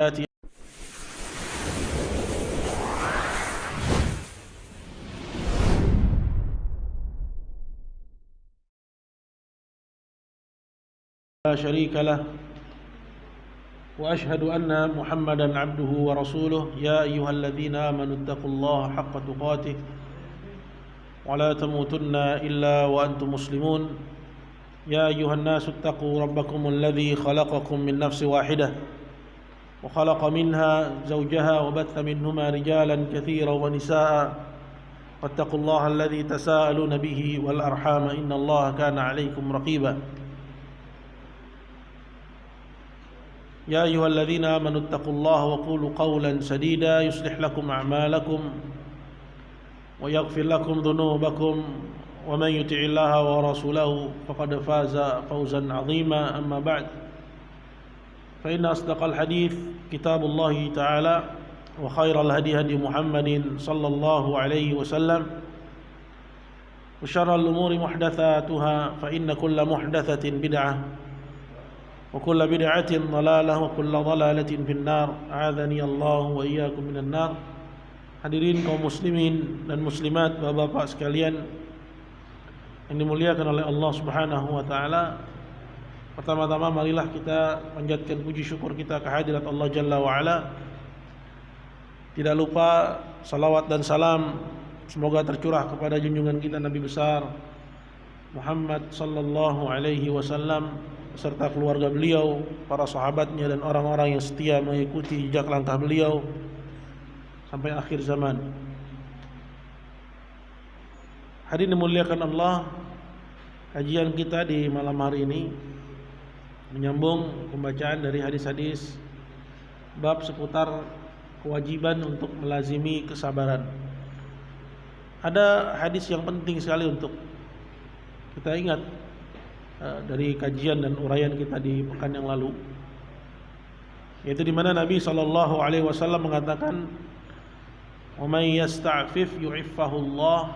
لا شريك له وأشهد أن محمدا عبده ورسوله يا أيها الذين آمنوا اتقوا الله حق تقاته ولا تموتن إلا وأنتم مسلمون يا أيها الناس اتقوا ربكم الذي خلقكم من نفس واحدة وخلق منها زوجها وبث منهما رجالا كثيرا ونساء واتقوا الله الذي تساءلون به والأرحام إن الله كان عليكم رقيبا يا أيها الذين آمنوا اتقوا الله وقولوا قولا سديدا يصلح لكم أعمالكم ويغفر لكم ذنوبكم ومن يطع الله ورسوله فقد فاز فوزا عظيما أما بعد فإن أصدق الحديث كتاب الله تعالى وخير الهدي هدي محمد صلى الله عليه وسلم وشر الأمور محدثاتها فإن كل محدثة بدعة وكل بدعة ضلالة وكل ضلالة في النار أعاذني الله وإياكم من النار. Hadirin kaum muslimin dan muslimat, bapak-bapak sekalian yang dimuliakan oleh Allah Subhanahu wa taala. Pertama-tama marilah kita panjatkan puji syukur kita kehadirat Allah Jalla wa Ala. Tidak lupa salawat dan salam semoga tercurah kepada junjungan kita Nabi besar Muhammad sallallahu alaihi wasallam serta keluarga beliau, para sahabatnya dan orang-orang yang setia mengikuti jejak langkah beliau sampai akhir zaman. Hadirin dimuliakan Allah, kajian kita di malam hari ini menyambung pembacaan dari hadis-hadis bab seputar kewajiban untuk melazimi kesabaran. Ada hadis yang penting sekali untuk kita ingat dari kajian dan uraian kita di pekan yang lalu, yaitu di mana Nabi sallallahu alaihi wasallam mengatakan, "Wa may yasta'fif yu'iffahu Allah,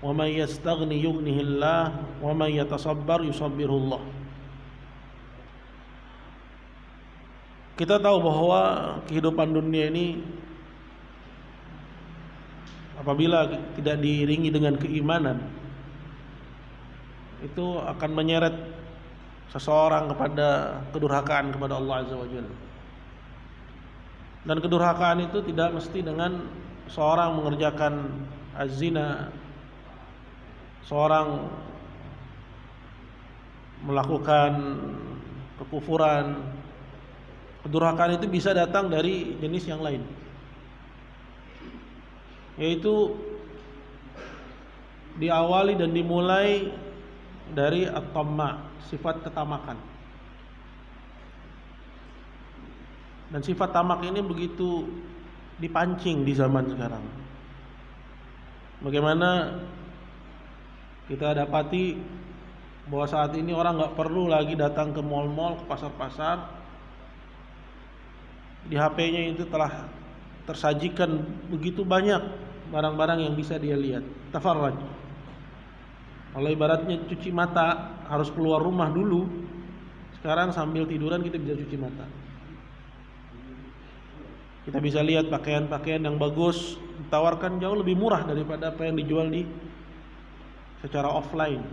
wa may yastaghni yughnihi Allah, wa may yatasabbar yusabbirhu Allah." Kita tahu bahwa kehidupan dunia ini apabila tidak diiringi dengan keimanan, itu akan menyeret seseorang kepada kedurhakaan kepada Allah Azza wa Jalla. Dan kedurhakaan itu tidak mesti dengan seorang mengerjakan az-zina, seorang melakukan kekufuran. Kedurhakaan itu bisa datang dari jenis yang lain, yaitu diawali dan dimulai dari at-tamma, sifat ketamakan. Dan sifat tamak ini begitu dipancing di zaman sekarang. Bagaimana kita dapati bahwa saat ini orang nggak perlu lagi datang ke mal-mal, ke pasar-pasar. Di HP-nya itu telah tersajikan begitu banyak barang-barang yang bisa dia lihat. Tafarraj. Kalau ibaratnya cuci mata harus keluar rumah dulu, sekarang sambil tiduran kita bisa cuci mata. Kita bisa lihat pakaian-pakaian yang bagus ditawarkan jauh lebih murah daripada apa yang dijual di secara offline.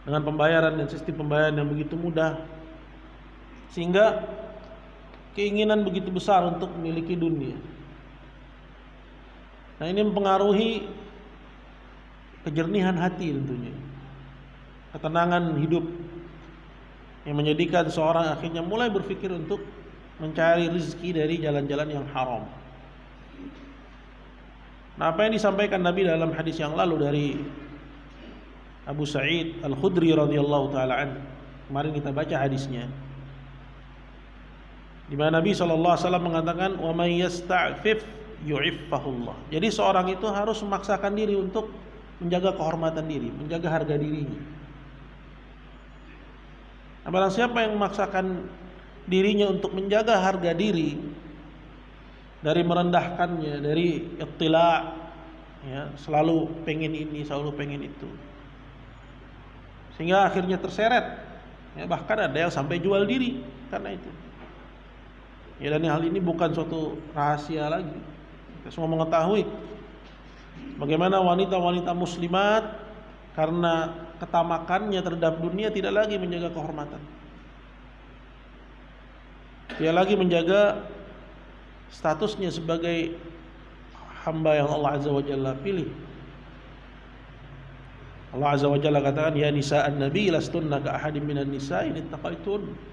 Dengan pembayaran dan sistem pembayaran yang begitu mudah, sehingga keinginan begitu besar untuk memiliki dunia. Nah, ini mempengaruhi kejernihan hati tentunya, ketenangan hidup, yang menjadikan seorang akhirnya mulai berpikir untuk mencari rezeki dari jalan-jalan yang haram. Nah, apa yang disampaikan Nabi dalam hadis yang lalu dari Abu Sa'id Al-Khudri radhiyallahu taala an, kemarin kita baca hadisnya, di mana Nabi sallallahu alaihi wasallam mengatakan, "Wa may yasta'fif yu'iffahullah." Jadi seorang itu harus memaksakan diri untuk menjaga kehormatan diri, menjaga harga dirinya. Nah, barang siapa yang memaksakan dirinya untuk menjaga harga diri dari merendahkannya, dari ittila', ya, selalu pengen ini, selalu pengen itu, sehingga akhirnya terseret, ya, bahkan ada yang sampai jual diri karena itu. Ya, dan hal ini bukan suatu rahasia lagi. Kita semua mengetahui bagaimana wanita-wanita muslimat karena ketamakannya terhadap dunia tidak lagi menjaga kehormatan. Dia lagi menjaga statusnya sebagai hamba yang Allah Azza wa Jalla pilih. Allah Azza wa Jalla katakan, ya nisa'an nabi lastunna ka ahadin minan nisa'i in ittaqaitun.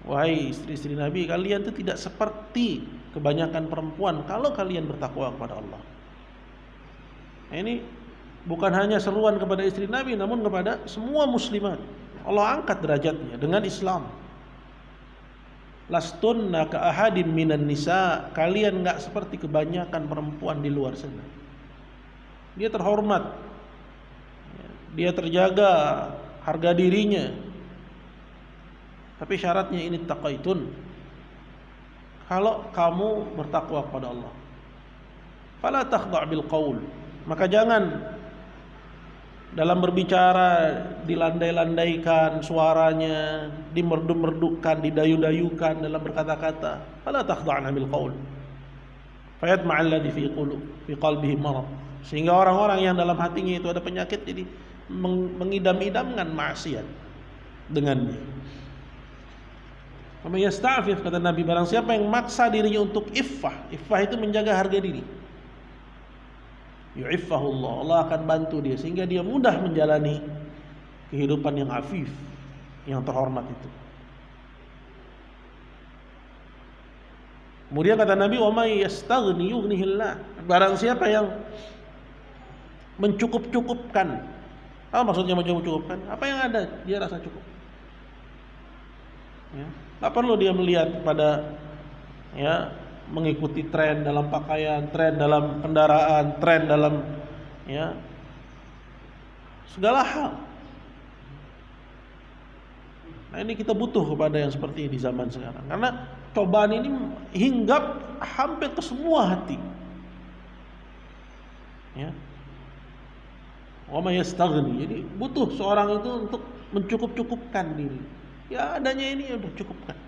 Wahai istri-istri Nabi, kalian itu tidak seperti kebanyakan perempuan kalau kalian bertakwa kepada Allah. Nah, ini bukan hanya seruan kepada istri Nabi, namun kepada semua muslimat. Allah angkat derajatnya dengan Islam. Lastunna ka ahadin minan nisa, kalian enggak seperti kebanyakan perempuan di luar sana. Dia terhormat, dia terjaga harga dirinya. Tapi syaratnya ini taqaitun, kalau kamu bertakwa kepada Allah. Fala takhdha' bil qaul, maka jangan dalam berbicara dilandai-landaikan suaranya, dimerdu-merdukan, didayu-dayukan dalam berkata-kata. Fala takhda'na bil qaul fayatma'a alladhi fi qalbihi marad, sehingga orang-orang yang dalam hatinya itu ada penyakit jadi mengidam-idamkan maksiat dengannya. Yasta'fif, kata Nabi, barang siapa yang maksa dirinya untuk iffah. Iffah itu menjaga harga diri. Yu'iffahullah, Allah akan bantu dia sehingga dia mudah menjalani kehidupan yang afif, yang terhormat itu. Kemudian kata Nabi, wa may yastaghni yughnihillah, barang siapa yang mencukup-cukupkan. Apa maksudnya mencukup-cukupkan? Apa yang ada dia rasa cukup. Ya. Gak perlu dia melihat pada mengikuti tren dalam pakaian, tren dalam kendaraan, tren dalam segala hal. Nah, ini kita butuh kepada yang seperti ini di zaman sekarang, karena cobaan ini hinggap hampir ke semua hati. Ya. Wa may yastaghni, jadi butuh seorang itu untuk mencukup-cukupkan diri. Ya adanya ini udah cukupkan.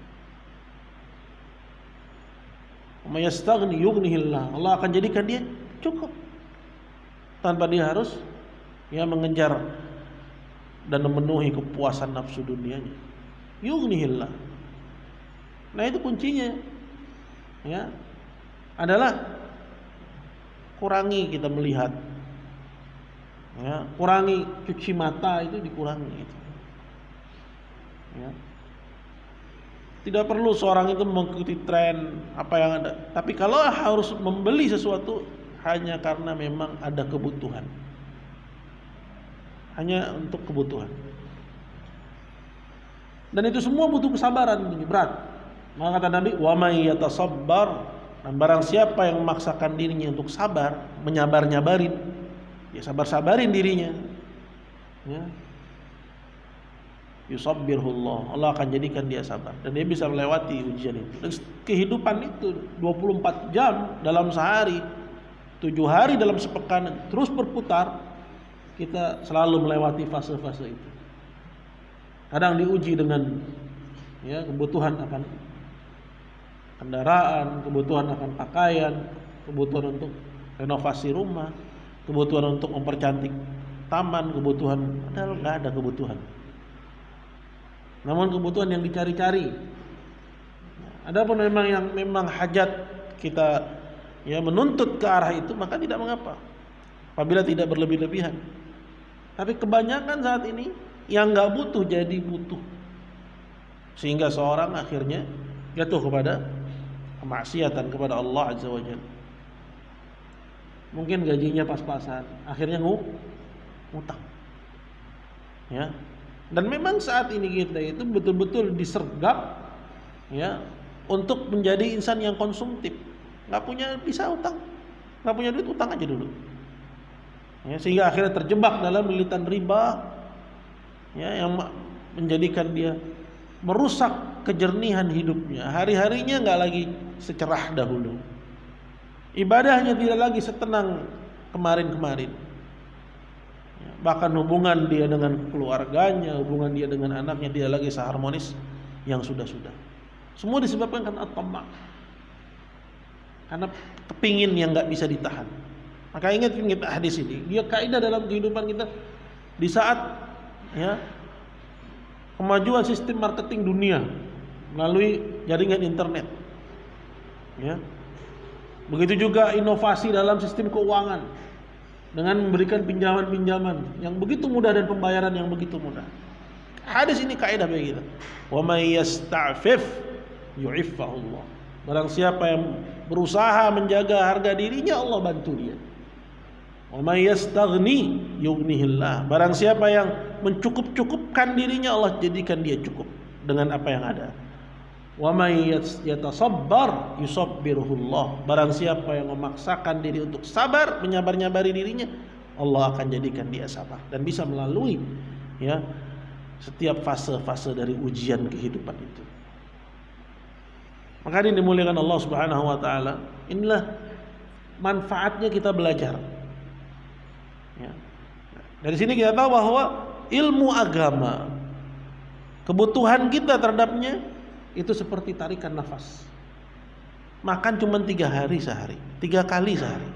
May yastaghni yughnihillah, Allah akan jadikan dia cukup tanpa dia harus mengejar dan memenuhi kepuasan nafsu dunianya. Yughnihillah. Nah, itu kuncinya adalah kurangi kita melihat, kurangi cuci mata, itu dikurangi itu. Tidak perlu seorang itu mengikuti tren apa yang ada. Tapi kalau harus membeli sesuatu hanya karena memang ada kebutuhan, hanya untuk kebutuhan, dan itu semua butuh kesabaran, ini berat. Maka kata Nabi, wa may yatasabbar, dan barang siapa yang memaksakan dirinya untuk sabar, menyabar-nyabarin, ya sabar-sabarin dirinya, yusabbirullah, Allah akan jadikan dia sabar dan dia bisa melewati ujian itu. Dan kehidupan itu 24 jam dalam sehari, 7 hari dalam sepekan, terus berputar. Kita selalu melewati fase-fase itu. Kadang diuji dengan kebutuhan akan kendaraan, kebutuhan akan pakaian, kebutuhan untuk renovasi rumah, kebutuhan untuk mempercantik taman, kebutuhan, padahal nggak ada kebutuhan. Namun kebutuhan yang dicari-cari. Adapun memang hajat kita menuntut ke arah itu, maka tidak mengapa apabila tidak berlebih-lebihan. Tapi kebanyakan saat ini yang nggak butuh jadi butuh, sehingga seorang akhirnya jatuh kepada kemaksiatan kepada Allah Azza wa Jalla. Mungkin gajinya pas-pasan, akhirnya ngutang. Dan memang saat ini kita itu betul-betul disergap untuk menjadi insan yang konsumtif. Nggak punya bisa utang, nggak punya duit, utang aja dulu. Sehingga akhirnya terjebak dalam lilitan riba, yang menjadikan dia merusak kejernihan hidupnya. Hari-harinya nggak lagi secerah dahulu. Ibadahnya tidak lagi setenang kemarin-kemarin. Bahkan hubungan dia dengan keluarganya, hubungan dia dengan anaknya tidak lagi seharmonis yang sudah-sudah. Semua disebabkan karena at-tamma'. Karena kepingin yang nggak bisa ditahan. Maka ingat hadis ini, dia kaidah dalam kehidupan kita di saat ya kemajuan sistem marketing dunia melalui jaringan internet. Ya. Begitu juga inovasi dalam sistem keuangan dengan memberikan pinjaman-pinjaman yang begitu mudah dan pembayaran yang begitu mudah. Hadis ini kaidah bagi kita. Wa may yasta'fif yu'iffahullah. Barang siapa yang berusaha menjaga harga dirinya, Allah bantu dia. Wa may yastaghni yughnihillah. Barang siapa yang mencukup-cukupkan dirinya, Allah jadikan dia cukup dengan apa yang ada. Wa may yatasabbar yusabbiruhullah. Barang siapa yang memaksakan diri untuk sabar, menyabar-nyabari dirinya, Allah akan jadikan dia sabar dan bisa melalui ya setiap fase-fase dari ujian kehidupan itu. Maka ini dimuliakan Allah Subhanahu wa taala. Inilah manfaatnya kita belajar. Ya. Dari sini kita tahu bahwa ilmu agama, kebutuhan kita terhadapnya itu seperti tarikan nafas. Makan cuma 3 hari sehari, 3 kali sehari.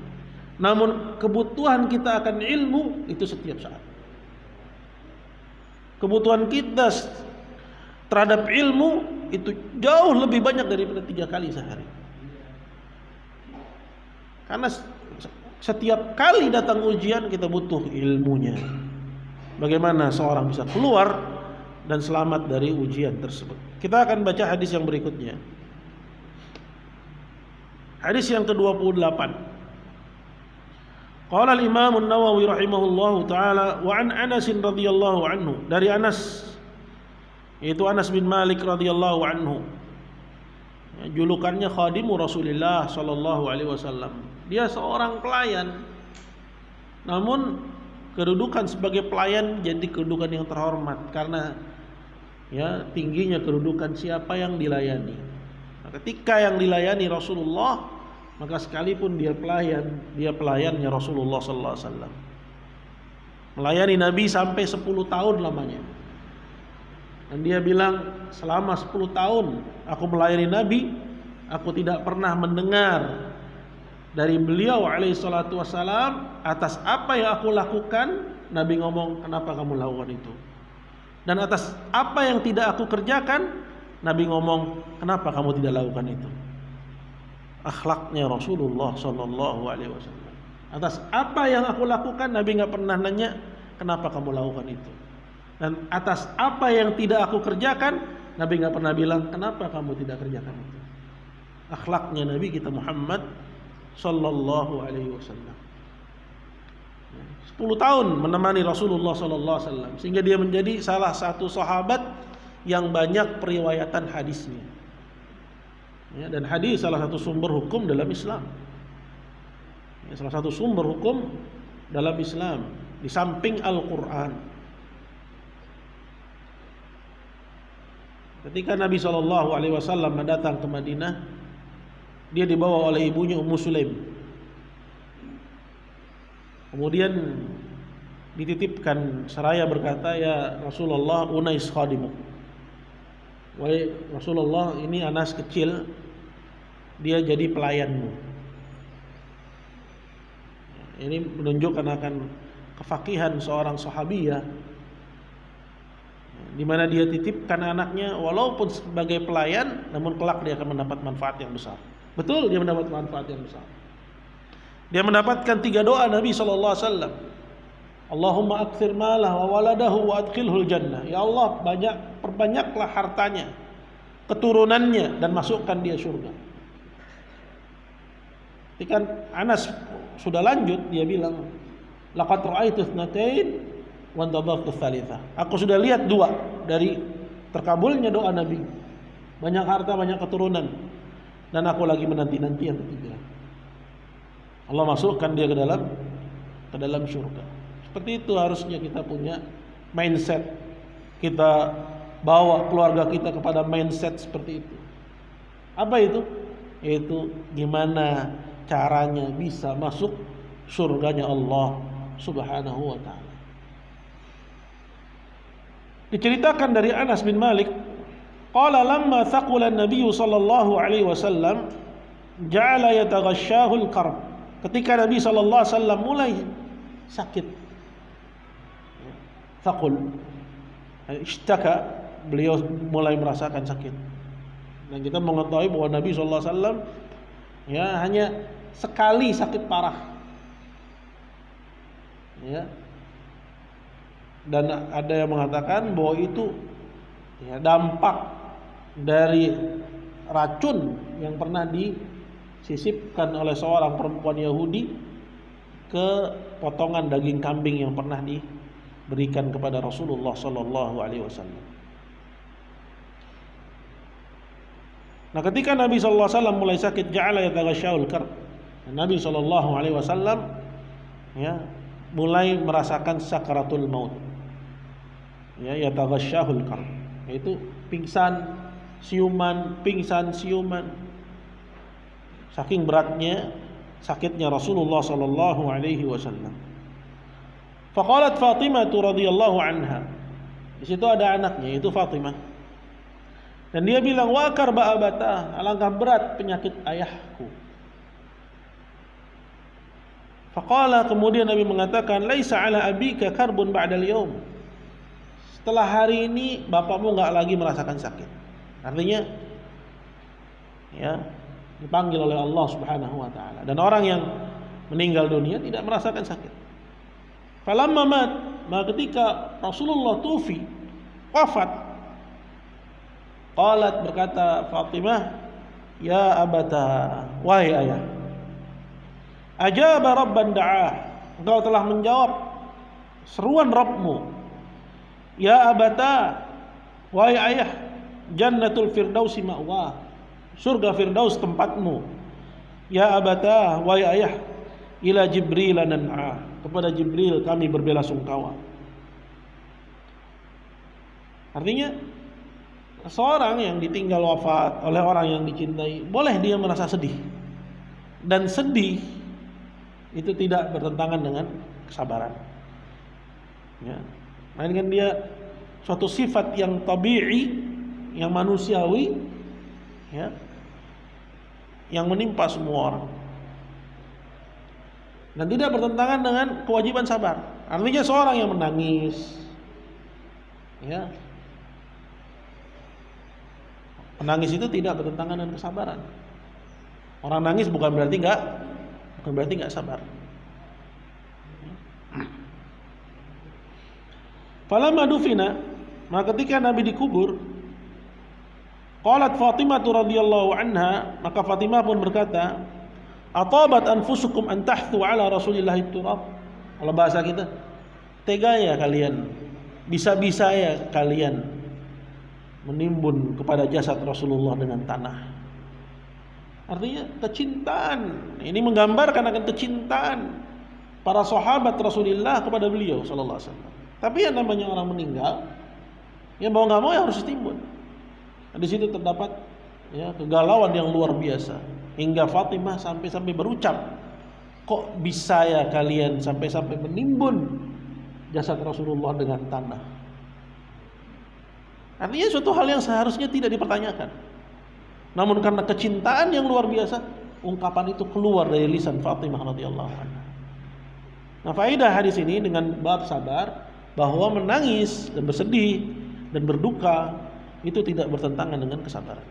Namun kebutuhan kita akan ilmu itu setiap saat. Kebutuhan kita terhadap ilmu itu jauh lebih banyak daripada 3 kali sehari. Karena setiap kali datang ujian kita butuh ilmunya. Bagaimana seorang bisa keluar dan selamat dari ujian tersebut. Kita akan baca hadis yang berikutnya. Hadis yang ke-28. Qala al-Imam an-Nawawi rahimahullahu taala wa an Anas radhiyallahu anhu. Dari Anas, yaitu Anas bin Malik radhiyallahu anhu. Ya, julukannya khadimu Rasulullah sallallahu alaihi wasallam. Dia seorang pelayan. Namun kedudukan sebagai pelayan jadi kedudukan yang terhormat karena ya tingginya kedudukan siapa yang dilayani. Nah, ketika yang dilayani Rasulullah, maka sekalipun dia pelayannya Rasulullah sallallahu alaihi wasallam. Melayani Nabi sampai 10 tahun lamanya. Dan dia bilang, selama 10 tahun aku melayani Nabi, aku tidak pernah mendengar dari beliau alaihi salatu wassalam atas apa yang aku lakukan Nabi ngomong, kenapa kamu lakukan itu? Dan atas apa yang tidak aku kerjakan, Nabi ngomong, kenapa kamu tidak lakukan itu? Akhlaknya Rasulullah sallallahu alaihi wasallam. Atas apa yang aku lakukan, Nabi nggak pernah nanya, kenapa kamu lakukan itu? Dan atas apa yang tidak aku kerjakan, Nabi nggak pernah bilang, kenapa kamu tidak kerjakan itu? Akhlaknya Nabi kita Muhammad sallallahu alaihi wasallam. 10 tahun menemani Rasulullah sallallahu alaihi wasallam sehingga dia menjadi salah satu sahabat yang banyak periwayatan hadisnya. Ya, dan hadis salah satu sumber hukum dalam Islam. Ya, salah satu sumber hukum dalam Islam di samping Al-Qur'an. Ketika Nabi sallallahu alaihi wasallam datang ke Madinah, dia dibawa oleh ibunya Ummu Sulaim. Kemudian dititipkan seraya berkata, ya Rasulullah, Unais khadimuk. Wahai Rasulullah, ini Anas kecil, dia jadi pelayanmu. Ini menunjukkan akan kefakihan seorang sahabiyah, di mana dia titipkan anaknya walaupun sebagai pelayan, namun kelak dia akan mendapat manfaat yang besar. Betul, dia mendapat manfaat yang besar. Dia mendapatkan 3 doa Nabi sallallahu alaihi wasallam. Allahumma aktsir malah wa waladahu wa adkhilhul jannah. Ya Allah, perbanyaklah hartanya, keturunannya, dan masukkan dia surga. Ketika Anas sudah lanjut, dia bilang, laqad ra'aitu tsnatain wa intadhartu tsalitsah. Aku sudah lihat 2 dari terkabulnya doa Nabi. Banyak harta, banyak keturunan, dan aku lagi menanti-nanti yang ketiga. Allah masukkan dia ke dalam surga. Seperti itu harusnya kita punya mindset. Kita bawa keluarga kita kepada mindset seperti itu. Apa itu? Yaitu gimana caranya bisa masuk surganya Allah Subhanahu wa ta'ala. Diceritakan dari Anas bin Malik qala lamma thaqula an-nabiy sallallahu alaihi wasallam ja'ala yataghashshahu al-karb. Ketika Nabi sallallahu alaihi wasallam mulai sakit, thaqul, ishtaka, beliau mulai merasakan sakit. Dan kita mengetahui bahwa Nabi sallallahu alaihi wasallam ya hanya sekali sakit parah. Ya. Dan ada yang mengatakan bahwa itu ya, dampak dari racun yang pernah disisipkan oleh seorang perempuan Yahudi ke potongan daging kambing yang pernah diberikan kepada Rasulullah sallallahu alaihi wasallam. Nah, ketika Nabi sallallahu alaihi wasallam mulai sakit, ja'ala yataghashshawul karb. Nabi sallallahu alaihi wasallam ya mulai merasakan sakaratul maut. Ya, yataghashshahul karb, yaitu pingsan, siuman, pingsan, siuman. Saking beratnya sakitnya Rasulullah sallallahu alaihi wasallam. Faqalat Fatimah radhiyallahu anha. Di situ ada anaknya, yaitu Fatimah. Dan dia bilang, wa karba abata, alangkah berat penyakit ayahku. Faqala, kemudian Nabi mengatakan, laisa ala abika karbun ba'dal yaum. Setelah hari ini bapakmu enggak lagi merasakan sakit. Artinya ya dipanggil oleh Allah Subhanahu wa taala. Dan orang yang meninggal dunia tidak merasakan sakit. Falamma mat, maka ketika Rasulullah tufi, wafat, qalat, berkata Fatimah, ya abata, wahai ayah, ajaba rabban da'ah, engkau telah menjawab seruan Rabbmu. Ya abata, wahai ayah, jannatul firdausi ma'wah, surga firdaus tempatmu. Ya abata, wahai ayah, ila Jibril nan'a, kepada Jibril kami berbelasungkawa. Artinya seorang yang ditinggal wafat oleh orang yang dicintai, boleh dia merasa sedih. Dan sedih itu tidak bertentangan dengan kesabaran. Ya. Melainkan dia suatu sifat yang tabi'i, yang manusiawi, ya, yang menimpa semua orang. Dan tidak bertentangan dengan kewajiban sabar. Artinya seorang yang menangis, ya, menangis itu tidak bertentangan dengan kesabaran. Orang nangis bukan berarti nggak sabar. Falamma dufina, maka ketika Nabi dikubur, qalat Fatimah radhiyallahu anha, maka Fatimah pun berkata, atabat anfusukum an tahthu ala Rasulillah turab. Kalau bahasa kita, tega ya kalian, bisa-bisa ya kalian menimbun kepada jasad Rasulullah dengan tanah. Artinya kecintaan. Ini menggambarkan akan kecintaan para sahabat Rasulullah kepada beliau sallallahu alaihi wasallam. Tapi yang namanya orang meninggal, ya mau nggak mau ya harus ditimbun. Nah, di situ terdapat ya kegalauan yang luar biasa, hingga Fatimah sampai berucap, kok bisa ya kalian sampai menimbun jasad Rasulullah dengan tanah. Artinya suatu hal yang seharusnya tidak dipertanyakan, namun karena kecintaan yang luar biasa, ungkapan itu keluar dari lisan Fatimah radhiyallahu anha. Nah, faedah hadis ini dengan bab sabar, bahwa menangis dan bersedih dan berduka itu tidak bertentangan dengan kesabaran.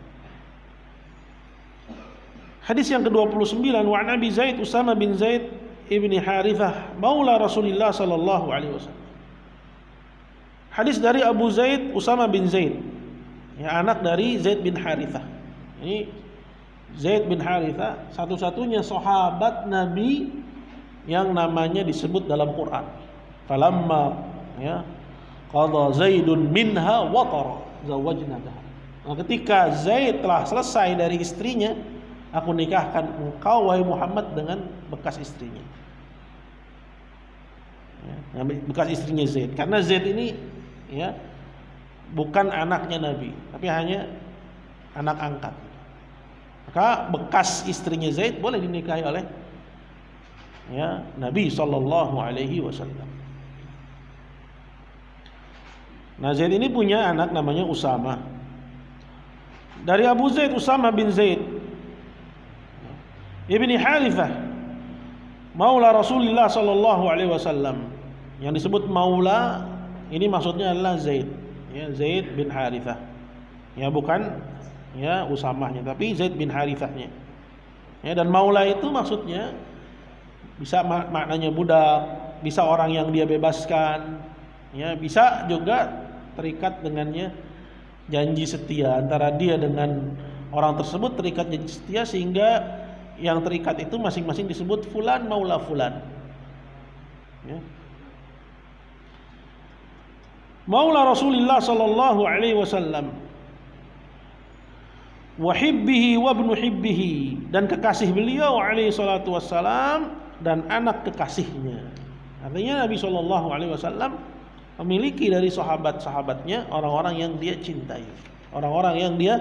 Hadis yang ke-29, wa Nabi Zaid Usama bin Zaid ibni Harithah maula Rasulullah sallallahu alaihi wasallam. Hadis dari Abu Zaid Usama bin Zaid, ya, anak dari Zaid bin Harithah. Ini Zaid bin Harithah satu-satunya sahabat Nabi yang namanya disebut dalam Quran. Falamma ya qadha Zaidun minha watara zawajnakaha. Nah, ketika Zaid telah selesai dari istrinya, aku nikahkan engkau wahai Muhammad dengan bekas istrinya. Ya, bekas istrinya Zaid. Karena Zaid ini ya bukan anaknya Nabi, tapi hanya anak angkat. Maka bekas istrinya Zaid boleh dinikahi oleh ya Nabi sallallahu alaihi wasallam. Nah, Zaid ini punya anak namanya Usama. dari Abu Zaid Usamah bin Zaid ibni Harithah maula Rasulullah sallallahu alaihi wasallam. Yang disebut maula ini maksudnya adalah Zaid, ya, Zaid bin Harithah. Ya, bukan ya Usamahnya, tapi Zaid bin Harithahnya. Ya, dan maula itu maksudnya bisa maknanya budak, bisa orang yang dia bebaskan, ya, bisa juga terikat dengannya janji setia antara dia dengan orang tersebut, terikat janji setia sehingga yang terikat itu masing-masing disebut fulan maula fulan. Ya. Maula Rasulullah sallallahu alaihi wasallam wa hibbihi wa ibnu hibbihi, dan kekasih beliau alaihi salatu wassalam dan anak kekasihnya. Artinya Nabi sallallahu alaihi wasallam memiliki dari sahabat-sahabatnya orang-orang yang dia cintai, orang-orang yang dia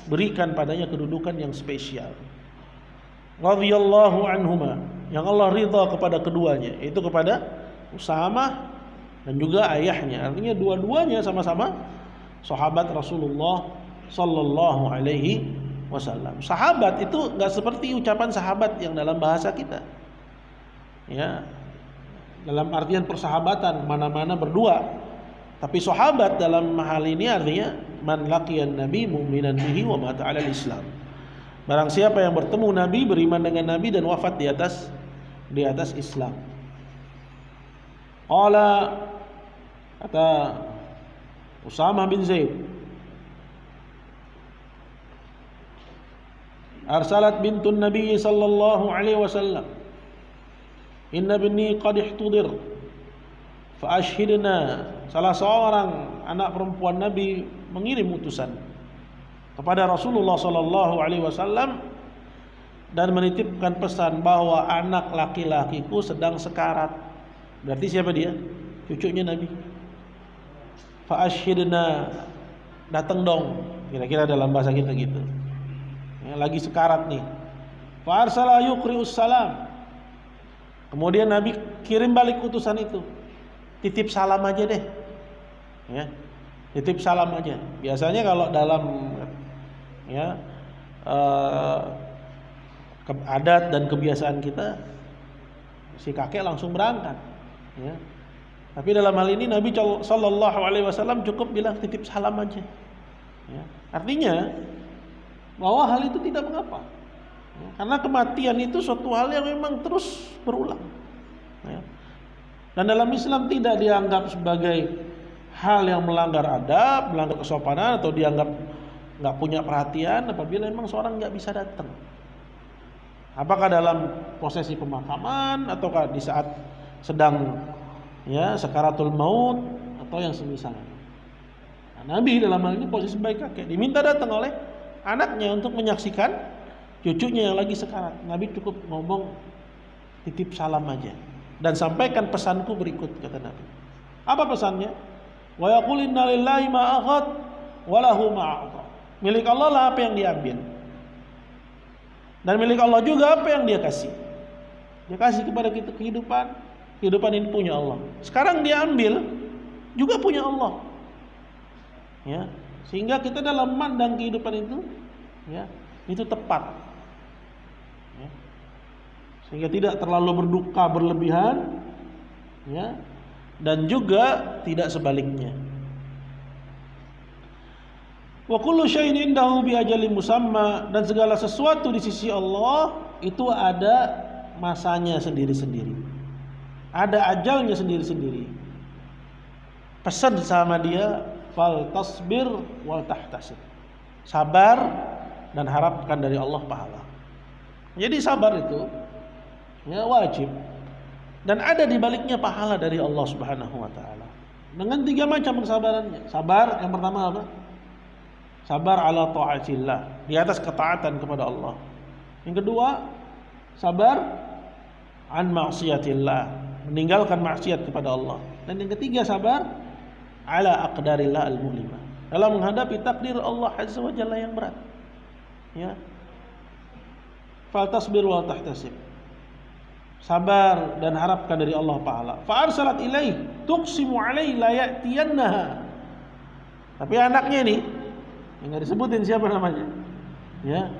berikan padanya kedudukan yang spesial. Radhiyallahu anhuma, yang Allah ridha kepada keduanya, itu kepada Usamah dan juga ayahnya. Artinya dua-duanya sama-sama sahabat Rasulullah sallallahu alaihi wasallam. Sahabat itu enggak seperti ucapan sahabat yang dalam bahasa kita. Ya, dalam artian persahabatan mana-mana berdua. Tapi sahabat dalam hal ini artinya man laqiyan nabi mu'minan bihi wa mata 'alal Islam. Barang siapa yang bertemu Nabi, beriman dengan Nabi dan wafat di atas Islam. Qala, kata Usamah bin Zaid, arsalat bintun Nabi sallallahu alaihi wasallam, inna binni qad ihtudir fa ashhidna. Salah seorang anak perempuan Nabi mengirim utusan kepada Rasulullah sallallahu alaihi wasallam dan menitipkan pesan bahwa anak laki-lakiku sedang sekarat. Berarti siapa dia? Cucunya Nabi. Fa ashhidna, datang dong, kira-kira dalam bahasa kita gitu. Ya, lagi sekarat nih. Fa arsala yuqri'us salam. Kemudian Nabi kirim balik utusan itu. Titip salam aja deh. Ya. Titip salam aja. Biasanya kalau dalam ya adat dan kebiasaan kita, si kakek langsung berangkat, ya. Tapi dalam hal ini Nabi sallallahu alaihi wasallam cukup bilang titip salam aja, ya. Artinya bahwa hal itu tidak mengapa, ya. Karena kematian itu suatu hal yang memang terus berulang, ya. Dan dalam Islam tidak dianggap sebagai hal yang melanggar adab, melanggar kesopanan, atau dianggap nggak punya perhatian apabila memang seorang nggak bisa datang. Apakah dalam prosesi pemakaman ataukah di saat sedang ya sakaratul maut atau yang semisalnya. Nah, Nabi dalam hal ini posisi sebagai kakek diminta datang oleh anaknya untuk menyaksikan cucunya yang lagi sekarat. Nabi cukup ngomong titip salam aja dan sampaikan pesanku berikut, kata Nabi. Apa pesannya? Wa yaqul inna lillahi ma akhad wa lahu ma a'ta. Milik Allah lah apa yang diambil, dan milik Allah juga apa yang dia kasih. Dia kasih kepada kita kehidupan. Kehidupan ini punya Allah. Sekarang dia ambil juga punya Allah. Ya, sehingga kita dalam memandang kehidupan itu, ya, itu tepat. Ya. Sehingga tidak terlalu berduka berlebihan, ya, dan juga tidak sebaliknya. Wa kullu syai'in indahu bi ajalin musamma, dan segala sesuatu di sisi Allah itu ada masanya sendiri-sendiri. Ada ajalnya sendiri-sendiri. Pesan sama dia, fal tasbir wal tahtasib. Sabar dan harapkan dari Allah pahala. Jadi sabar itu ya wajib, dan ada di baliknya pahala dari Allah Subhanahu wa taala. Dengan 3 macam kesabarannya. Sabar yang pertama apa? Sabar ala ta'atillah, di atas ketaatan kepada Allah. Yang kedua, sabar an maksiatillah, meninggalkan maksiat kepada Allah. Dan yang ketiga, sabar ala aqdarillah al-mu'limah, dalam menghadapi takdir Allah azza wa jalla yang berat. Ya. Fal tasbir wal tahtasib. Sabar dan harapkan dari Allah pahala. Fa arsalat ilaih tuqsimu alaihi la ya'tiyannaha. Tapi anaknya ini Enggak disebutin siapa namanya. Ya.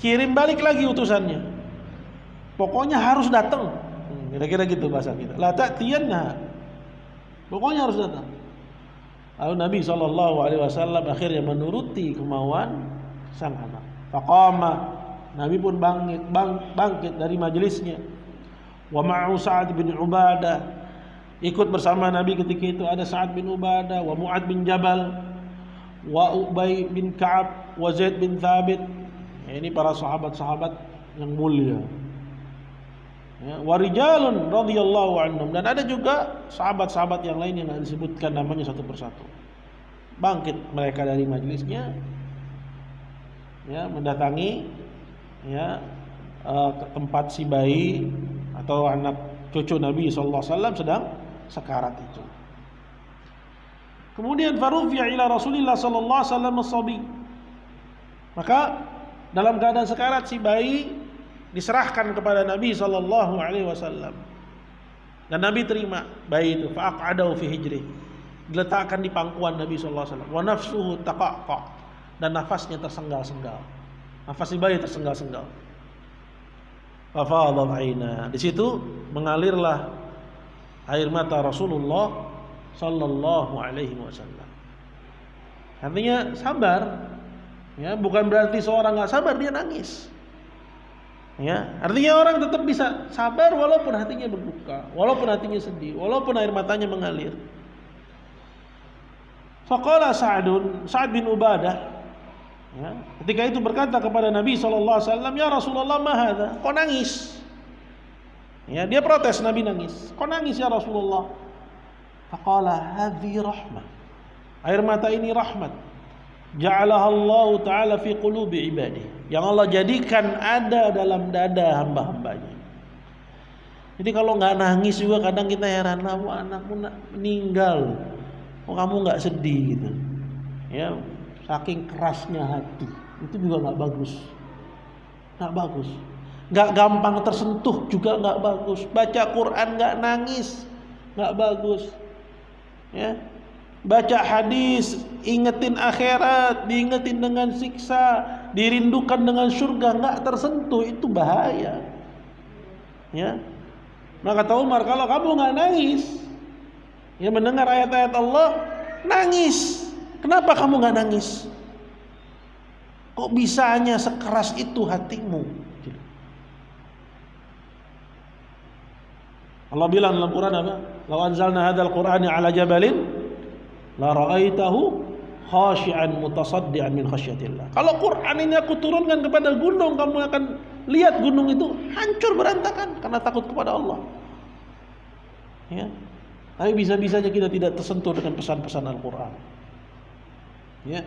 Kirim balik lagi utusannya. Pokoknya harus datang. Kira-kira gitu bahasa kita. La ta'tiyanna. Pokoknya harus datang. Lalu Nabi SAW akhirnya menuruti kemauan sang anak. Faqama, Nabi pun bangkit dari majelisnya. Wa ma'u Sa'ad bin Ubadah, ikut bersama Nabi ketika itu ada Sa'ad bin Ubadah, wa Mu'ad bin Jabal, wa Ubay bin Ka'ab, wa Zaid bin Thabit. Ini para sahabat-sahabat yang mulia. Ya, warijalun radhiyallahu anhum, dan ada juga sahabat-sahabat yang lain yang disebutkan namanya satu persatu. Bangkit mereka dari majelisnya, ya, mendatangi ya ke tempat si bayi atau anak cucu Nabi SAW sedang sekarat itu. Kemudian farufi'a ila Rasulillah SAW as-sabi. Maka dalam keadaan sekarat si bayi diserahkan kepada Nabi SAW, dan Nabi terima bayi itu. Fa'aq'adahu fi hijri, diletakkan di pangkuan Nabi SAW. Wa nafsuhu taqaqa, dan nafasnya tersenggal-senggal. Nafas si bayi tersenggal-senggal. Fafadhat aina, di situ mengalirlah air mata Rasulullah sallallahu alaihi wasallam. Artinya sabar. Ya, bukan berarti seorang enggak sabar dia nangis. Ya, artinya orang tetap bisa sabar walaupun hatinya berduka, walaupun hatinya sedih, walaupun air matanya mengalir. Faqala Sa'ad bin Ubadah, ya, ketika itu berkata kepada Nabi SAW, ya Rasulullah, ma hadza? Kok nangis? Ya, dia protes, Nabi nangis. Kok nangis ya Rasulullah? Faqala hadhi rahmah. Air mata ini rahmat. Ja'alaha Allah Ta'ala fi qulubi ibadihi, yang Allah jadikan ada dalam dada hamba-hambanya. Jadi kalau nggak nangis juga kadang kita heran, anakmu meninggal, kok kamu nggak sedih gitu. Ya, saking kerasnya hati, itu juga nggak bagus. Nggak bagus. Nggak gampang tersentuh juga nggak bagus. Baca Quran nggak nangis, nggak bagus. Ya. Baca hadis, ingetin akhirat, diingetin dengan siksa, dirindukan dengan surga, nggak tersentuh, itu bahaya. Ya, maka kata Umar, kalau kamu nggak nangis, ya mendengar ayat-ayat Allah, nangis. Kenapa kamu nggak nangis? Kok bisanya sekeras itu hatimu? Allah bilang dalam Quran apa? Law anzalna hadzal Qur'ana 'ala jabalin la ra'aitahu khashi'an mutasaddian min khasyatillah. Kalau Quran ini aku turunkan kepada gunung, kamu akan lihat gunung itu hancur berantakan karena takut kepada Allah. Ya. Tapi bisa-bisanya kita tidak tersentuh dengan pesan-pesan Al-Quran. Ya.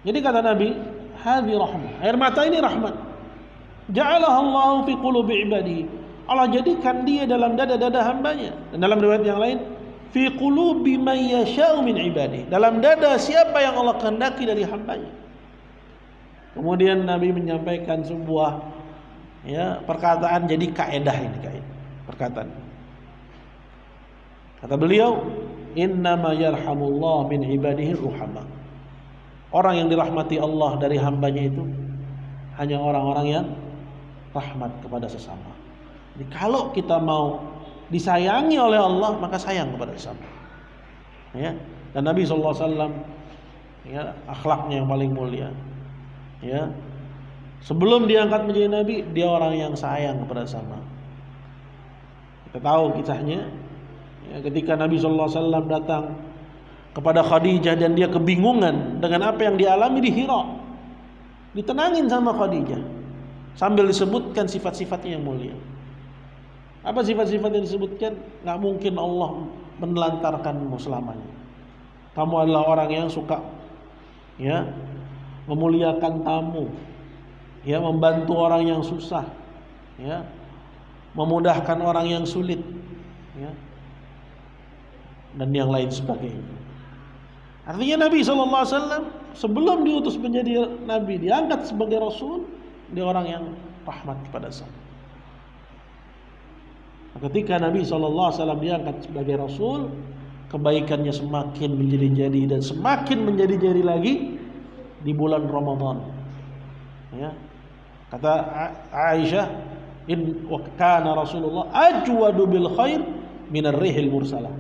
Jadi kata Nabi, hadhi rahmah. Air mata ini rahmat. Ja'alaha Allahu fi qulubi ibadihi. Allah jadikan dia dalam dada-dada hambanya. Dan dalam riwayat yang lain, fi qulubi man yasha'u min ibadihi, dalam dada siapa yang Allah kehendaki dari hambanya. Kemudian Nabi menyampaikan sebuah perkataan, jadi kaedah ini perkataan. Kata beliau, innama yarhamullah min ibadihi ruhama. Orang yang dirahmati Allah dari hambanya itu hanya orang-orang yang rahmat kepada sesama. Jadi kalau kita mau disayangi oleh Allah, maka sayang kepada sesama. Ya, dan Nabi SAW, ya, akhlaknya yang paling mulia. Ya, sebelum diangkat menjadi Nabi, dia orang yang sayang kepada sesama. Kita tahu kisahnya. Ya, ketika Nabi SAW datang kepada Khadijah dan dia kebingungan dengan apa yang dialami di Hira, ditenangin sama Khadijah sambil disebutkan sifat-sifatnya yang mulia. Apa sifat-sifat yang disebutkan? Nggak mungkin Allah menelantarkanmu selamanya. Kamu adalah orang yang suka, ya, memuliakan tamu, ya, membantu orang yang susah, ya, memudahkan orang yang sulit, ya, dan yang lain sebagainya. Artinya Nabi SAW sebelum diutus menjadi Nabi, diangkat sebagai Rasul, dia orang yang rahmat kepada sesama. Ketika Nabi SAW diangkat sebagai Rasul, kebaikannya semakin menjadi-jadi dan semakin menjadi-jadi lagi, di bulan Ramadan. Ya. Kata Aisyah, in wa kana Rasulullah ajwadu bil khair minar rihil mursalah.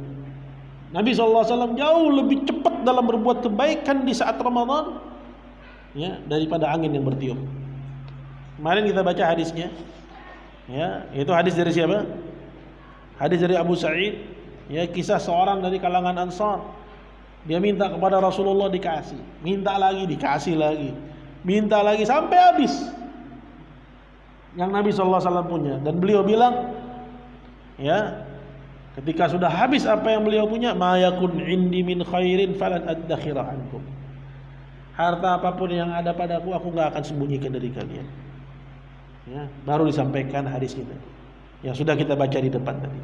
Nabi SAW jauh lebih cepat dalam berbuat kebaikan di saat Ramadan, ya, daripada angin yang bertiup. Kemarin kita baca hadisnya, ya, itu hadis dari siapa? Hadis dari Abu Sa'id, ya, kisah seorang dari kalangan Ansar. Dia minta kepada Rasulullah dikasih, minta lagi dikasih lagi, minta lagi sampai habis yang Nabi SAW punya. Dan beliau bilang, ya, ketika sudah habis apa yang beliau punya, ma yakun indi min khairin falan addakhira ankum. Harta apapun yang ada padaku, aku enggak akan sembunyikan dari kalian. Ya, baru disampaikan hadis ini yang sudah kita baca di depan tadi.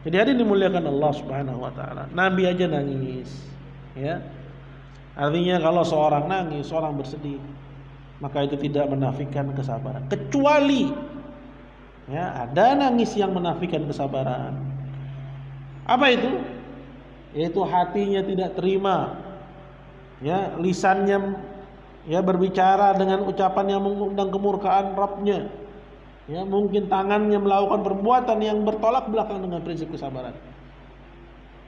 Jadi hadirin dimuliakan Allah Subhanahu wa taala. Nabi aja nangis, ya. Artinya kalau seorang nangis, seorang bersedih, maka itu tidak menafikan kesabaran. Kecuali, ya, ada nangis yang menafikan kesabaran. Apa itu? Yaitu hatinya tidak terima, ya, lisannya, ya, berbicara dengan ucapan yang mengundang kemurkaan Rabbnya, ya, mungkin tangannya melakukan perbuatan yang bertolak belakang dengan prinsip kesabaran.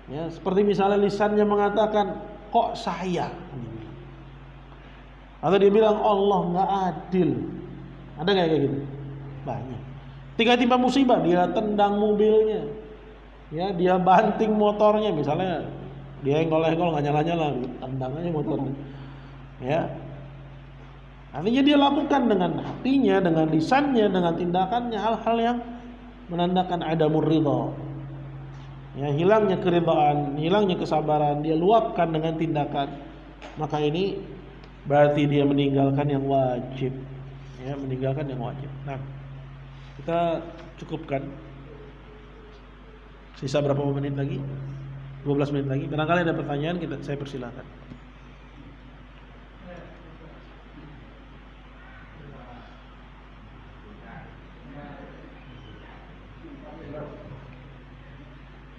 Ya, seperti misalnya lisannya mengatakan, kok saya? Atau dia bilang Allah nggak adil. Ada nggak kayak gitu? Banyak. Tiba-tiba musibah, dia tendang mobilnya, ya, dia banting motornya, misalnya dia engkol-engkol nggak nyala-nyala, tendang aja motornya, ya. Artinya dia lakukan dengan hatinya, dengan lisannya, dengan tindakannya hal-hal yang menandakan adamur ridha, ya, hilangnya keridhaan, hilangnya kesabaran, dia luapkan dengan tindakan. Maka ini berarti dia meninggalkan yang wajib, ya, meninggalkan yang wajib. Nah, kita cukupkan. Sisa berapa menit lagi? 12 menit lagi. Barangkali ada pertanyaan, saya persilakan.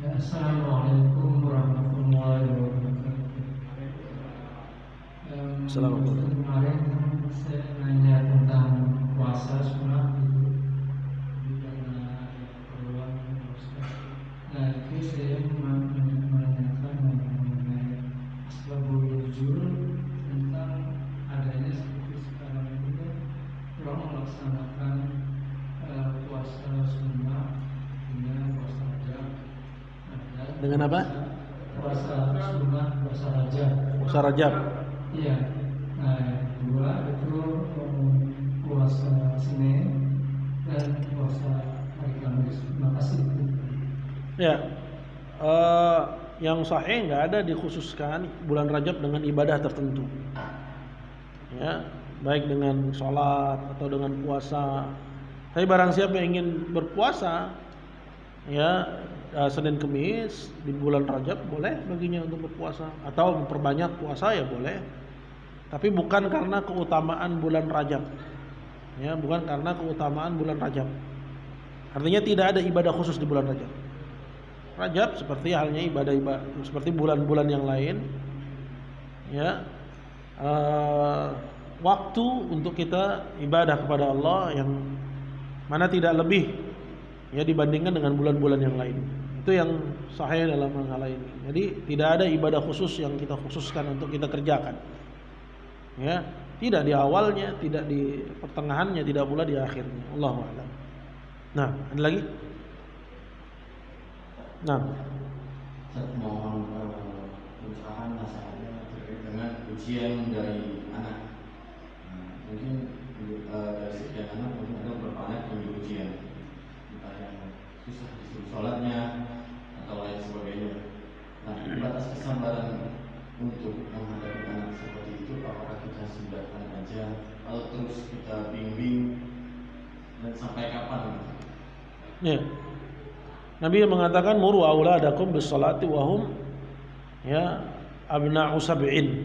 Ya, Assalamualaikum warahmatullahi wabarakatuh. Assalamualaikum. Kemarin saya nanya tentang puasa sunnah itu, karena keperluan Ustaz. Nah, itu saya menanyakan mengenai asbabul nuzul, tentang adanya seperti sekarang ini kan orang melaksanakan puasa sunnah dengan puasa Rajab. Dengan apa? Puasa sunnah, puasa Rajab. Puasa Rajab. Iya. Nah, kedua itu puasa Senin dan puasa hari Kamis. Terima kasih. Ya, yang sahih nggak ada dikhususkan bulan Rajab dengan ibadah tertentu. Ya, baik dengan sholat atau dengan puasa. Tapi barang siapa yang ingin berpuasa, ya, Senin Kemis di bulan Rajab, boleh baginya untuk berpuasa, atau memperbanyak puasa, ya boleh. Tapi bukan karena keutamaan bulan Rajab, ya, bukan karena keutamaan bulan Rajab. Artinya tidak ada ibadah khusus di bulan Rajab. Rajab seperti halnya ibadah seperti bulan-bulan yang lain, ya, waktu untuk kita ibadah kepada Allah yang mana tidak lebih, ya, dibandingkan dengan bulan-bulan yang lain. Itu yang sahih dalam hal ini. Jadi tidak ada ibadah khusus yang kita khususkan untuk kita kerjakan, ya, tidak di awalnya, tidak di pertengahannya, tidak pula di akhirnya. Allahu a'lam. Nah, ada lagi? Nah, Saya mohon pencerahan masalahnya terkait dengan ujian dari anak. Mungkin dari sekian anak mungkin ada beberapa anak yang diujian, entah yang susah disuruh sholatnya atau lain sebagainya. Nah, batas kesabaran untuk menghadapi anak seperti itu, apakah kita sudahkan aja atau terus kita bimbing dan sampai kapan? ya. Nabi mengatakan muru auladakum bis salati wa hum, ya, abna'u sab'in,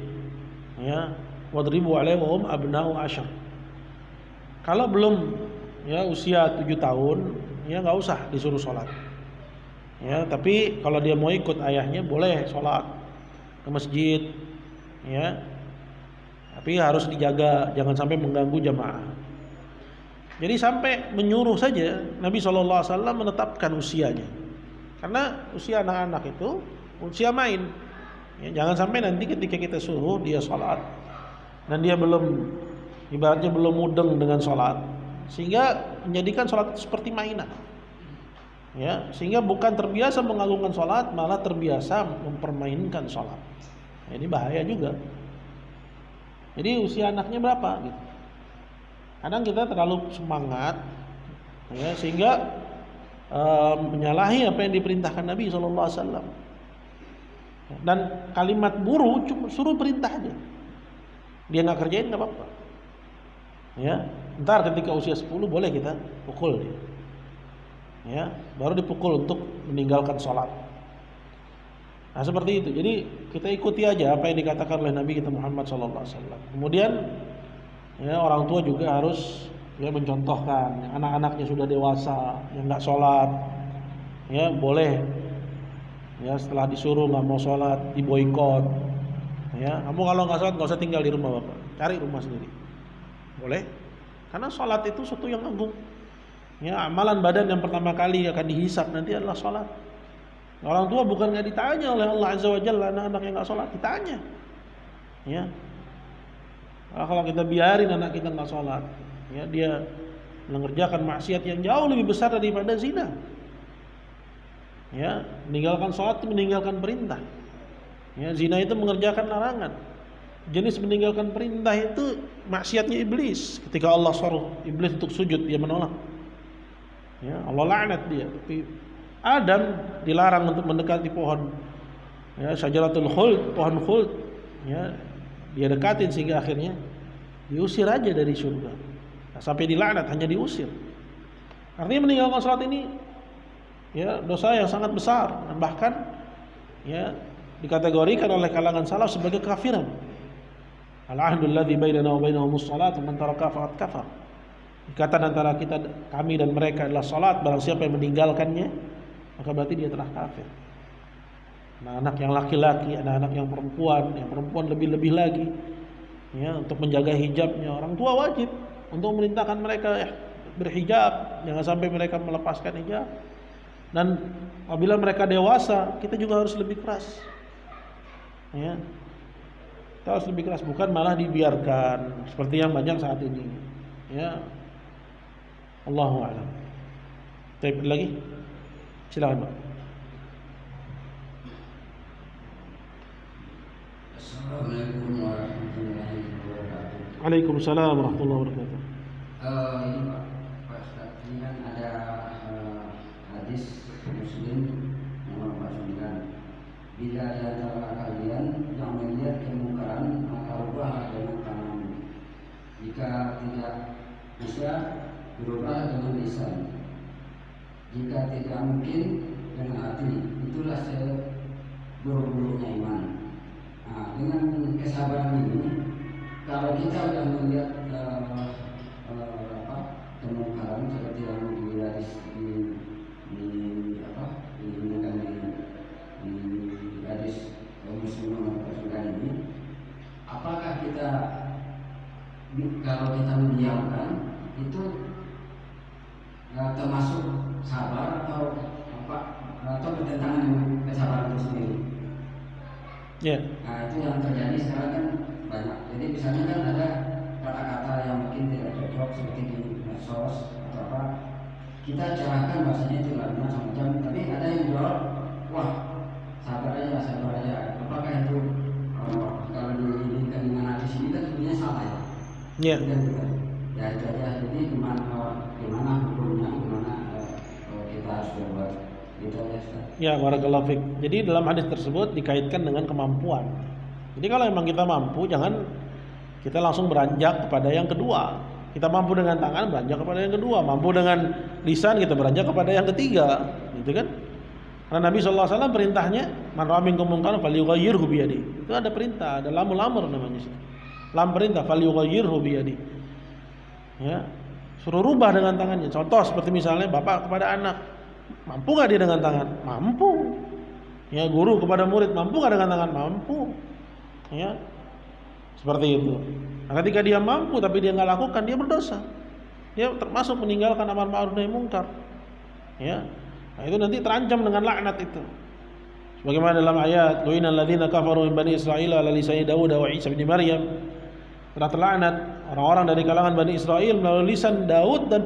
ya, wadribu 'alaihim wa hum abna'u 'ashar. Kalau belum, ya, usia 7 tahun, ya, enggak usah disuruh sholat, ya. Tapi kalau dia mau ikut ayahnya, boleh sholat ke masjid, ya. Tapi harus dijaga, jangan sampai mengganggu jamaah. Jadi sampai menyuruh saja Nabi SAW menetapkan usianya. Karena usia anak-anak itu usia main. Ya, jangan sampai nanti ketika kita suruh dia sholat dan dia belum, ibaratnya belum mudeng dengan sholat, sehingga menjadikan sholat seperti mainan. Ya, sehingga bukan terbiasa mengagungkan sholat, malah terbiasa mempermainkan sholat. Nah, ini bahaya juga. Jadi usia anaknya berapa? Gitu. Kadang kita terlalu semangat, ya, sehingga menyalahi apa yang diperintahkan Nabi SAW. Dan kalimat guru cuma suruh perintah aja, dia nggak kerjain nggak apa-apa. Ya, ntar ketika usia 10 boleh kita pukul dia. Ya, baru dipukul untuk meninggalkan sholat. Nah seperti itu. Jadi kita ikuti aja apa yang dikatakan oleh Nabi kita Muhammad SAW. Kemudian ya, orang tua juga harus ya mencontohkan. Anak-anaknya sudah dewasa yang nggak sholat, ya boleh. Ya setelah disuruh nggak mau sholat, diboikot. Ya, kamu kalau nggak sholat nggak usah tinggal di rumah bapak, cari rumah sendiri. Boleh? Karena sholat itu sesuatu yang agung. Ya, amalan badan yang pertama kali akan dihisab nanti adalah sholat. Orang tua bukan nggak ditanya oleh Allah Azza wa Jalla anak-anak yang nggak sholat, ditanya. Ya. Nah, kalau kita biarin anak kita nggak sholat, ya dia mengerjakan maksiat yang jauh lebih besar daripada zina. Ya, meninggalkan sholat itu meninggalkan perintah. Ya, zina itu mengerjakan larangan. Jenis meninggalkan perintah itu maksiatnya iblis. Ketika Allah suruh iblis untuk sujud, dia menolak. Ya, Allah laknat dia. Tapi Adam dilarang untuk mendekati pohon, ya, syajaratul khuld, pohon khuld. Ya, dia dekatin sehingga akhirnya diusir aja dari surga. Nah, sampai dilaknat, hanya diusir. Artinya meninggalkan sholat ini ya dosa yang sangat besar, dan bahkan ya dikategorikan oleh kalangan salaf sebagai kafiran. Al-ahdul ladzi bainana wa bainahumus shalat, man taraka faqad kafar. Ikatan antara kami dan mereka adalah salat, barang siapa yang meninggalkannya maka berarti dia telah kafir. Anak-anak yang laki-laki, anak-anak yang perempuan lebih-lebih lagi ya, untuk menjaga hijabnya, orang tua wajib untuk memerintahkan mereka ya, berhijab, jangan sampai mereka melepaskan hijab. Dan apabila mereka dewasa, kita juga harus lebih keras. Ya. Kita harus lebih keras, bukan malah dibiarkan seperti yang banyak saat ini. Ya. Allahu a'lam. Baik, lagi? Silakan, Pak. Assalamualaikum warahmatullahi wabarakatuh. Waalaikumsalam warahmatullahi wabarakatuh. Ini Pak Ustaz, ini kan ada hadis Muslim nomor 49. Bila di antara kalian yang melihat kemungkaran, maka ubahlah dengan tanganmu. Jika tidak bisa, berubah dengan lisan. Jika tidak mungkin, dengan hati. Itulah seburuk-buruknya iman. Nah, dengan kesabaran ini, kalau kita sudah melihat kemungkaran seperti yang di hadis Muslim nomor 49 ini, apakah kita kalau kita mendiamkan itu termasuk sabar atau bertentangan dengan kesabaran itu sendiri? Ya. Nah, itu yang terjadi sekarang kan banyak. Jadi misalnya kan ada kata-kata yang mungkin tidak cocok seperti di medsos atau apa, kita cerahkan bahasanya itu lalu macam-macam, tapi ada yang jawab, wah sabar aja. Apakah itu kalau diinginkan dengan hadis ini kan sebenarnya salah ya? Ya. Ya itu aja. Jadi gimana hukumnya, gimana kita harus berbuat, itu aja Ustaz. Ya, barakallahu fiik. Jadi dalam hadis tersebut dikaitkan dengan kemampuan. Jadi kalau memang kita mampu, jangan kita langsung beranjak kepada yang kedua. Kita mampu dengan tangan, beranjak kepada yang kedua. Mampu dengan lisan, kita beranjak kepada yang ketiga, gitu kan? Karena Nabi SAW perintahnya, man ra'a minkum munkaran falyughayyirhu biyadihi. Itu ada perintah, ada lamul amr namanya. Lam perintah, falyughayyirhu biyadihi. Ya, suruh rubah dengan tangannya. Contoh seperti misalnya bapak kepada anak, mampu nggak dia dengan tangan? Mampu. Ya, guru kepada murid, mampu nggak dengan tangan? Mampu. Ya, Seperti itu. Nah, ketika dia mampu tapi dia nggak lakukan, dia berdosa. Dia termasuk meninggalkan amar ma'ruf nahi munkar. Ya. Nah, itu nanti terancam dengan laknat itu. Sebagaimana dalam ayat, "Lu'inal ladzina kafaru min bani Israil ala lisani Daud wa Isa bin Maryam." Telah terlaknat orang-orang dari kalangan Bani Israel melalui lisan Daud dan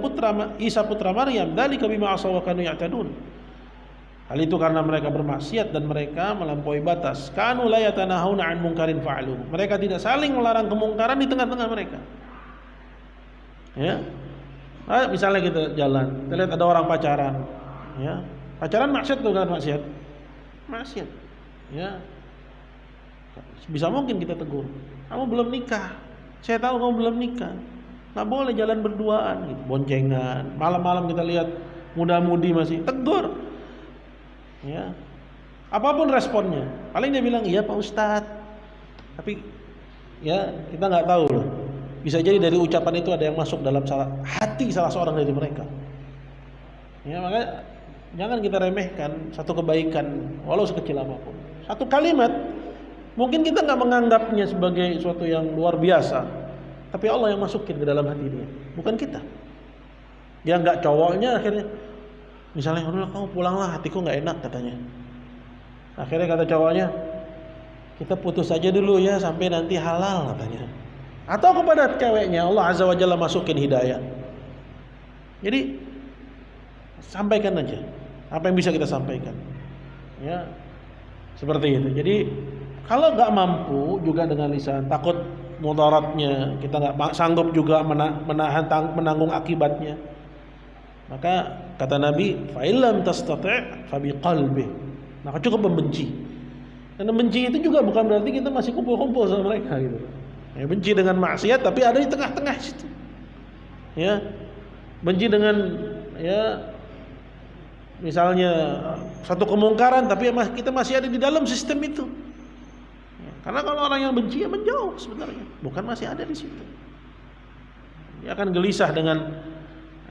Isa putra Maryam. Dzalika bima asaw wa kanu ya'tadun. Hal itu karena mereka bermaksiat dan mereka melampaui batas. Kanu la yatanahuna 'an munkarin fa'alu. Mereka tidak saling melarang kemungkaran di tengah-tengah mereka. Ya. Nah, misalnya kita jalan, kita lihat ada orang pacaran, ya. Pacaran maksiat tuh kan maksiat. Maksiat. Ya. Bisa mungkin kita tegur. Kamu belum nikah. Saya tahu kamu belum nikah. Nggak boleh jalan berduaan gitu, boncengan. Malam-malam kita lihat muda-mudi masih tegur. Ya. Apapun responnya. Paling dia bilang, "Iya Pak Ustadz." Tapi ya kita nggak tahu loh. Bisa jadi dari ucapan itu ada yang masuk dalam hati salah seorang dari mereka. Ya, makanya jangan kita remehkan satu kebaikan walau sekecil apapun. Satu kalimat mungkin kita nggak menganggapnya sebagai sesuatu yang luar biasa, tapi Allah yang masukin ke dalam hati dia, bukan kita. Dia nggak cowoknya akhirnya, misalnya, "Udah kamu pulanglah, hatiku nggak enak," katanya. Akhirnya kata cowoknya, "Kita putus aja dulu ya sampai nanti halal," katanya. Atau kepada ceweknya Allah Azza wa Jalla masukin hidayah. Jadi sampaikan aja apa yang bisa kita sampaikan. Ya, seperti itu. Jadi kalau nggak mampu juga dengan lisan, takut mudaratnya, kita nggak sanggup juga menanggung akibatnya, maka kata Nabi, fa illam tastati' fa biqalbi. Maka cukup membenci. Dan membenci itu juga bukan berarti kita masih kumpul-kumpul sama mereka gitu. Ya, benci dengan maksiat tapi ada di tengah-tengah situ. Ya. Benci dengan ya misalnya satu kemungkaran tapi kita masih ada di dalam sistem itu. Karena kalau orang yang benci ya menjauh sebenarnya, bukan masih ada di situ. Dia akan gelisah dengan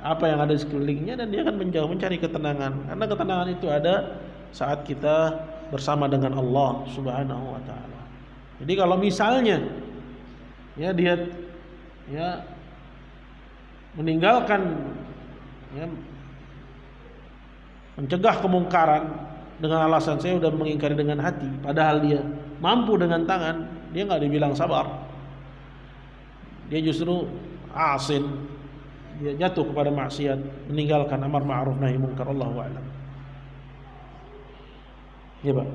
apa yang ada di sekelilingnya dan dia akan menjauh mencari ketenangan. Karena ketenangan itu ada saat kita bersama dengan Allah Subhanahu wa taala. Jadi kalau misalnya ya dia ya meninggalkan ya mencegah kemungkaran dengan alasan saya sudah mengingkari dengan hati, padahal dia mampu dengan tangan, dia nggak dibilang sabar. Dia justru asin, dia jatuh kepada maksiat, meninggalkan amar ma'ruf nahi munkar. Allahu a'lam. Ya Pak.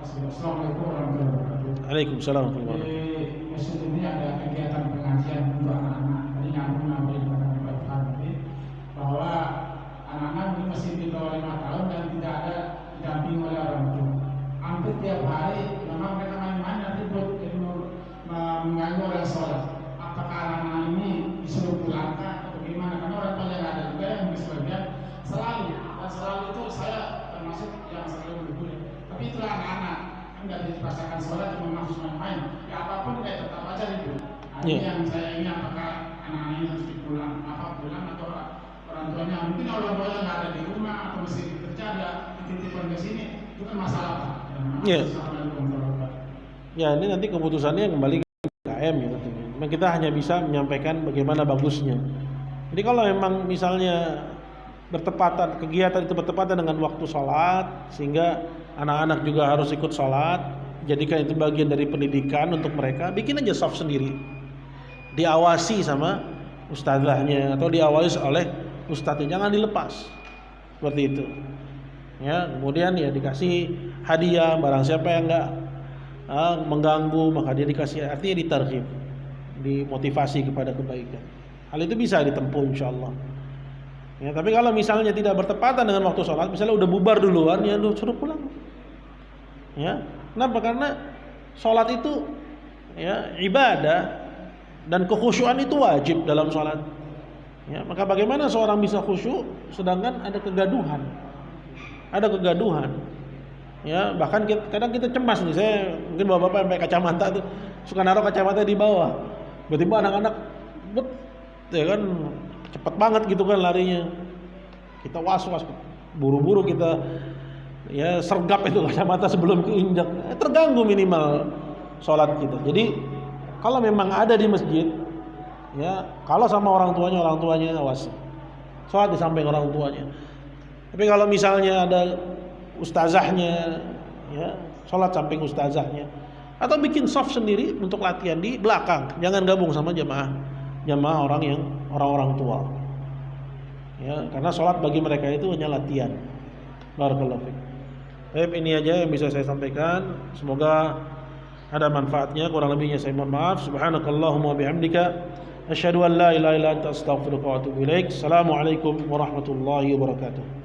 Assalamualaikum warahmatullahi wabarakatuh. Waalaikumsalam warahmatullahi wabarakatuh. Di masjid ini ada kegiatan pengajian untuk anak-anak. Tadi nyambung daripada Pak Fadli bahwa anak-anak ini masih di bawah 5 tahun dan tidak ada didamping oleh orang tua. Hampir tiap hari memang mereka main-main dan ribut, jadi mengganggu orang sholat. Apakah anak-anak ini disuruh pulang atau bagaimana? Karena orang tua yang ada juga yang sebagian selalu itu saya termasuk yang selalu berburu. Tapi itulah anak-anak kan nggak dipaksakan sholat, cuma maksud main-main. Ya apapun kayak tetap aja ribut. Ini yang saya ini apakah anak-anak ini harus dipulang? Pulang atau orang tuanya? Mungkin orang tuanya nggak ada di rumah atau masih kerja, ada dititipkan ke sini, itu kan masalah Pak. Ya ini nanti keputusannya kembali ke KM ya tentunya. Memang kita hanya bisa menyampaikan bagaimana bagusnya. Jadi kalau memang misalnya kegiatan itu bertepatan dengan waktu sholat, sehingga anak-anak juga harus ikut sholat, jadikan itu bagian dari pendidikan untuk mereka, bikin aja soft sendiri, diawasi sama ustadzahnya atau diawasi oleh ustadznya, jangan dilepas seperti itu. Ya, kemudian ya dikasih hadiah, barang siapa yang nggak mengganggu maka dia dikasih, artinya ditarghib, dimotivasi kepada kebaikan. Hal itu bisa ditempuh insyaallah. Ya, tapi kalau misalnya tidak bertepatan dengan waktu sholat, misalnya udah bubar duluan, ya lu suruh pulang. Ya, kenapa? Karena sholat itu ya ibadah dan kekhusyuan itu wajib dalam sholat. Ya, maka bagaimana seorang bisa khusyuk sedangkan ada kegaduhan? Ada kegaduhan. Ya, bahkan kadang kita cemas nih. Saya mungkin bapak-bapak yang pakai kacamata tuh suka naruh kacamata di bawah. Tiba-tiba anak-anak ya kan cepat banget gitu kan larinya. Kita was-was, buru-buru kita ya sergap itu kacamata sebelum keinjak. Terganggu minimal sholat kita. Jadi kalau memang ada di masjid, ya kalau sama orang tuanya awasi, sholat di samping orang tuanya. Tapi kalau misalnya ada ustazahnya, ya sholat samping ustazahnya, atau bikin soft sendiri untuk latihan di belakang, jangan gabung sama jamaah orang tua. Ya, karena sholat bagi mereka itu hanya latihan. Barakallahu fiik. Baik, ini aja yang bisa saya sampaikan. Semoga ada manfaatnya. Kurang lebihnya saya mohon maaf. Subhanakallahumma wa bihamdika asyhadu an la ilaha illa anta astaghfiruka wa atubu ilaik. Assalamualaikum warahmatullahi wabarakatuh.